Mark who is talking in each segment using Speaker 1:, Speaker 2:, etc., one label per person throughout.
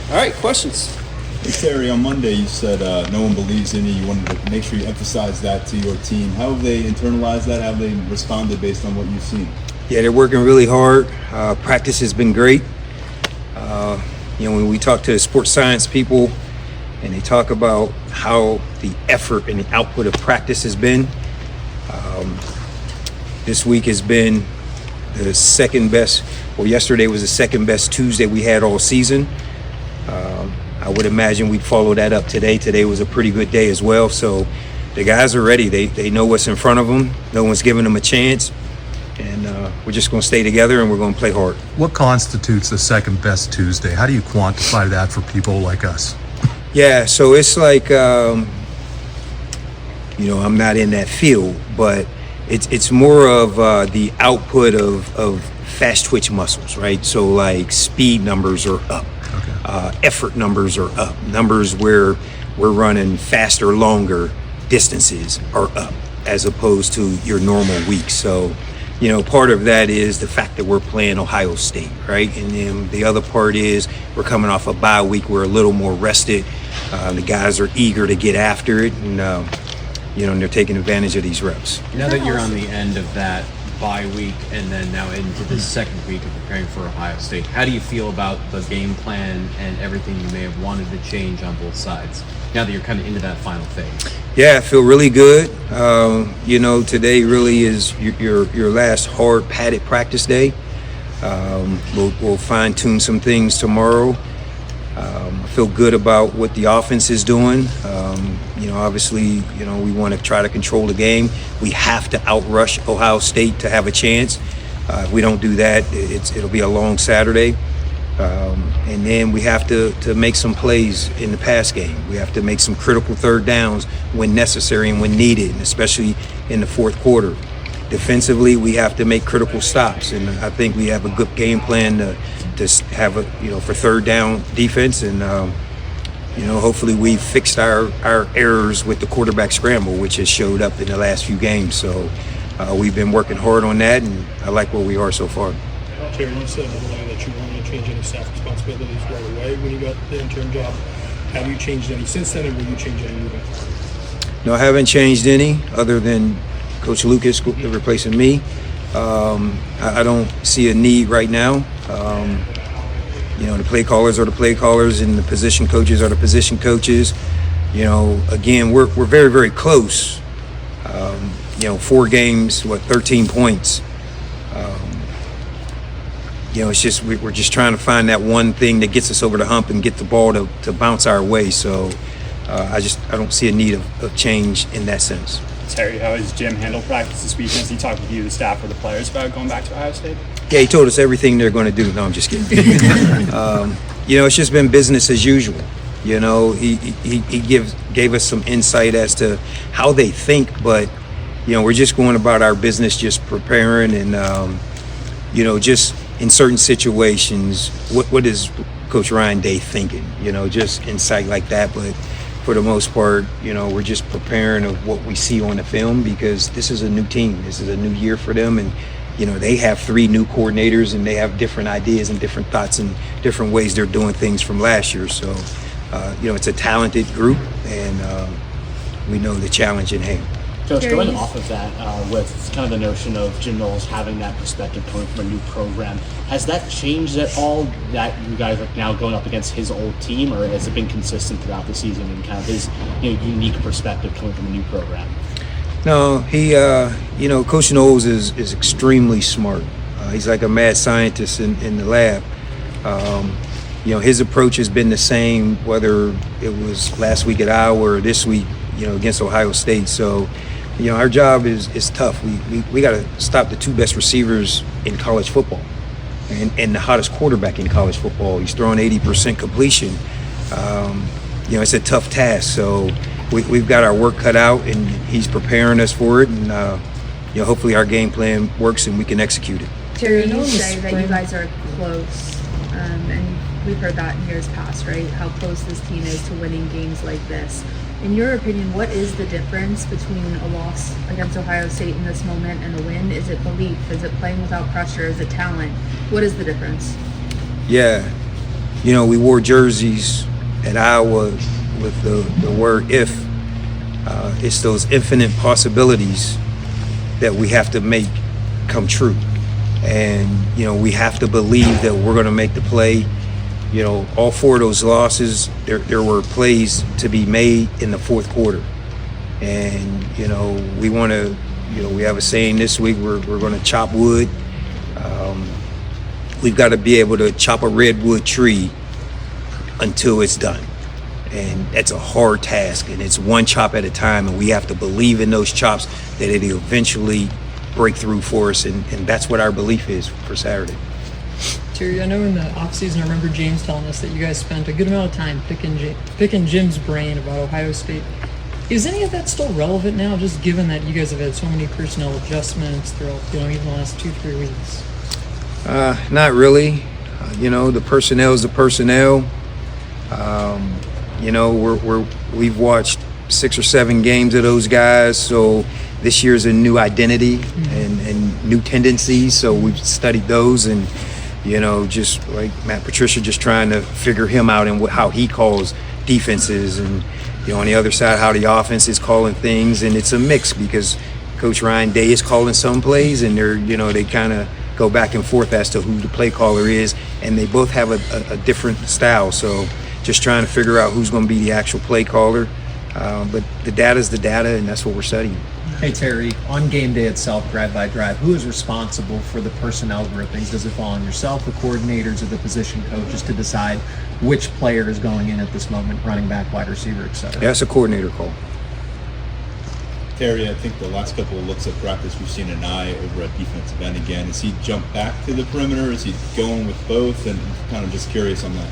Speaker 1: All right, questions?
Speaker 2: Hey Terry, on Monday you said no one believes in you. You wanted to make sure you emphasize that to your team. How have they internalized that? How have they responded based on what you've seen?
Speaker 3: Yeah, they're working really hard. Practice has been great. When we talk to sports science people and they talk about how the effort and the output of practice has been, this week has been the second best, well, yesterday was the second best Tuesday we had all season. I would imagine we'd follow that up today. Today was a pretty good day as well. So the guys are ready. They know what's in front of them. No one's giving them a chance. And we're just going to stay together and we're going to play hard.
Speaker 4: What constitutes the second best Tuesday? How do you quantify that for people like us?
Speaker 3: Yeah, so it's like, I'm not in that field, but it's more of the output of fast twitch muscles, right? So like speed numbers are up. Effort numbers are up. Numbers where we're running faster, longer distances are up as opposed to your normal week. So, part of that is the fact that we're playing Ohio State, right? And then the other part is we're coming off a bye week. We're a little more rested. The guys are eager to get after it, and and they're taking advantage of these reps.
Speaker 5: Now that you're on the end of that bye week and then now into the second week of preparing for Ohio State, how do you feel about the game plan and everything you may have wanted to change on both sides now that you're kind of into that final phase?
Speaker 3: Yeah, I feel really good. Today really is your last hard padded practice day. We'll fine tune some things tomorrow. I feel good about what the offense is doing. Obviously, we want to try to control the game. We have to outrush Ohio State to have a chance. If we don't do that, it'll be a long Saturday. And then we have to make some plays in the pass game. We have to make some critical third downs when necessary and when needed, and especially in the fourth quarter. Defensively, we have to make critical stops, and I think we have a good game plan to have for third down defense, and hopefully we fixed our errors with the quarterback scramble, which has showed up in the last few games. So we've been working hard on that, and I like where we are so far.
Speaker 6: Terry, you said earlier that you wanted to change any staff responsibilities right away when you got the interim job. Have you changed any since then, or will you change any moving forward?
Speaker 3: No, I haven't changed any other than Coach Lucas replacing me. I don't see a need right now. The play callers are the play callers and the position coaches are the position coaches. Again, we're very, very close. 4 games, 13 points. It's just we're just trying to find that one thing that gets us over the hump and get the ball to bounce our way. So I don't see a need of change in that sense.
Speaker 7: Terry, how has Jim handled practice this weekend? Has he talked with you, the staff, or the players about going back to Ohio State?
Speaker 3: Yeah, he told us everything they're going to do. No, I'm just kidding. It's just been business as usual. He gave us some insight as to how they think, but we're just going about our business, just preparing, and just in certain situations, what is Coach Ryan Day thinking? Just insight like that, but. For the most part, we're just preparing of what we see on the film because this is a new team. This is a new year for them, and they have 3 new coordinators and they have different ideas and different thoughts and different ways they're doing things from last year. So, it's a talented group, and we know the challenge in hand.
Speaker 8: Coach, going off of that, with kind of the notion of Jim Knowles having that perspective coming from a new program, has that changed at all that you guys are now going up against his old team, or has it been consistent throughout the season and kind of his unique perspective coming from a new program?
Speaker 3: No, he, Coach Knowles is extremely smart. He's like a mad scientist in the lab. His approach has been the same, whether it was last week at Iowa or this week, against Ohio State. So, our job is tough. We got to stop the 2 best receivers in college football and the hottest quarterback in college football. He's throwing 80% completion. It's a tough task. So we've got our work cut out, and he's preparing us for it. And, hopefully our game plan works and we can execute it.
Speaker 9: Terry, you say that you guys are close, and we've heard that in years past, right? How close this team is to winning games like this. In your opinion, what is the difference between a loss against Ohio State in this moment and a win? Is it belief? Is it playing without pressure? Is it talent? What is the difference?
Speaker 3: Yeah. we wore jerseys at Iowa with the word if. It's those infinite possibilities that we have to make come true. And, we have to believe that we're going to make the play. All 4 of those losses, there were plays to be made in the fourth quarter. And, we want to, we have a saying this week, we're going to chop wood. We've got to be able to chop a redwood tree until it's done. And that's a hard task, and it's one chop at a time, and we have to believe in those chops that it'll eventually break through for us, and that's what our belief is for Saturday.
Speaker 1: Terry, I know in the offseason, I remember James telling us that you guys spent a good amount of time picking Jim's brain about Ohio State. Is any of that still relevant now, just given that you guys have had so many personnel adjustments throughout, even the last 2-3 weeks?
Speaker 3: Not really. The personnel is the personnel. We've watched 6 or 7 games of those guys, so this year's a new identity and new tendencies. So we've studied those, and just like Matt Patricia, just trying to figure him out and how he calls defenses, and on the other side how the offense is calling things, and it's a mix because Coach Ryan Day is calling some plays, and they're they kind of go back and forth as to who the play caller is, and they both have a different style. So just trying to figure out who's going to be the actual play caller. But the data's the data, and that's what we're studying.
Speaker 10: Hey, Terry, on game day itself, drive by drive, who is responsible for the personnel groupings? Does it fall on yourself, the coordinators, or the position coaches to decide which player is going in at this moment, running back, wide receiver, etc.?
Speaker 3: That's a coordinator call.
Speaker 2: Terry, I think the last couple of looks at practice, we've seen an eye over at defensive end again. Is he jump back to the perimeter? Is he going with both? And kind of just curious on that.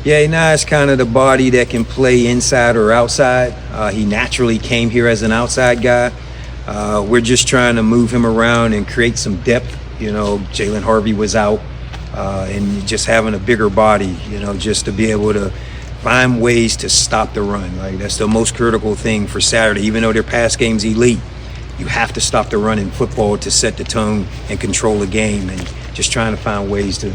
Speaker 3: Yeah, Nai's kind of the body that can play inside or outside. He naturally came here as an outside guy. We're just trying to move him around and create some depth. Jalen Harvey was out, and just having a bigger body, just to be able to find ways to stop the run. Like, that's the most critical thing for Saturday. Even though their pass game's elite, you have to stop the run in football to set the tone and control the game, and just trying to find ways to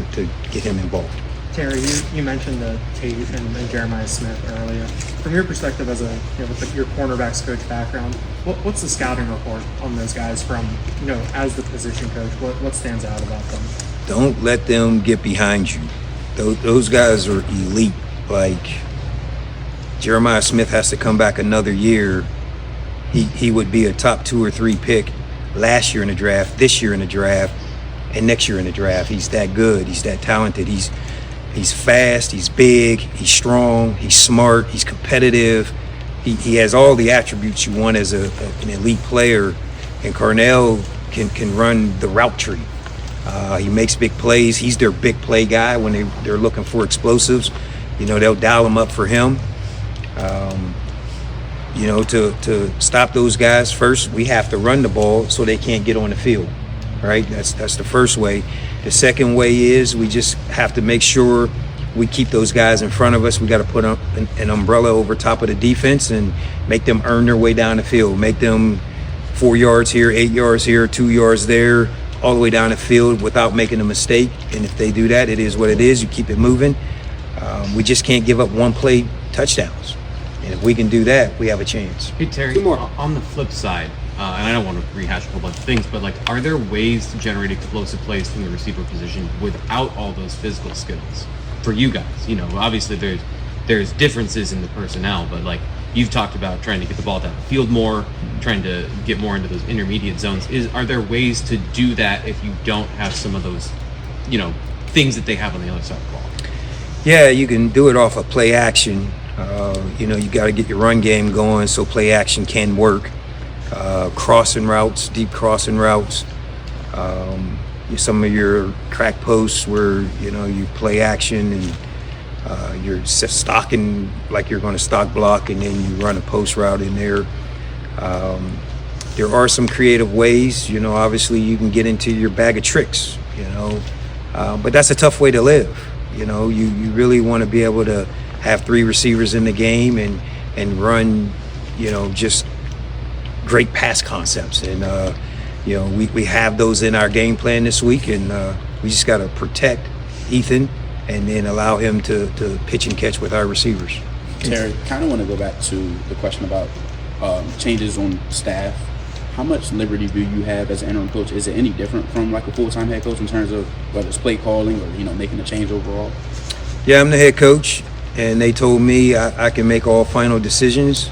Speaker 3: get him involved.
Speaker 11: Terry, you mentioned Tate and Jeremiah Smith earlier. From your perspective as with your cornerbacks coach background, what's the scouting report on those guys from, as the position coach? What stands out about them?
Speaker 3: Don't let them get behind you. Those guys are elite. Like, Jeremiah Smith has to come back another year. He would be a top 2 or 3 pick last year in the draft, this year in the draft, and next year in the draft. He's that good. He's that talented. He's fast, he's big, he's strong, he's smart, he's competitive. He has all the attributes you want as an elite player. And Carnell can run the route tree. He makes big plays. He's their big play guy when they're looking for explosives. They'll dial him up for him. To stop those guys, first we have to run the ball so they can't get on the field. Right? That's the first way. The second way is we just have to make sure we keep those guys in front of us. We got to put an umbrella over top of the defense and make them earn their way down the field. Make them 4 yards here, 8 yards here, 2 yards there, all the way down the field without making a mistake. And if they do that, it is what it is. You keep it moving. We just can't give up one play touchdowns. And if we can do that, we have a chance.
Speaker 5: Hey, Terry, on the flip side, and I don't want to rehash a whole bunch of things, but are there ways to generate explosive plays from the receiver position without all those physical skills for you guys? Obviously there's differences in the personnel, but you've talked about trying to get the ball down the field more, trying to get more into those intermediate zones. Are there ways to do that if you don't have some of those, things that they have on the other side of the ball?
Speaker 3: Yeah, you can do it off of play action. You got to get your run game going so play action can work. Crossing routes, deep crossing routes, some of your crack posts where you play action and you're stocking like you're going to stock block, and then you run a post route in there. There are some creative ways. Obviously you can get into your bag of tricks. But that's a tough way to live. You really want to be able to have 3 receivers in the game and run just great pass concepts, and we have those in our game plan this week, and we just got to protect Ethan and then allow him to pitch and catch with our receivers.
Speaker 12: Terry, kind of want to go back to the question about changes on staff. How much liberty do you have as an interim coach? Is it any different from like a full-time head coach in terms of whether it's play calling or making a change overall?
Speaker 3: Yeah, I'm the head coach, and they told me I can make all final decisions.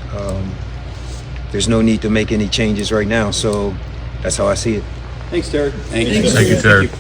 Speaker 3: There's no need to make any changes right now, so that's how I see it.
Speaker 2: Thanks, Terry.
Speaker 12: Thank you.
Speaker 4: Thank you, Terry.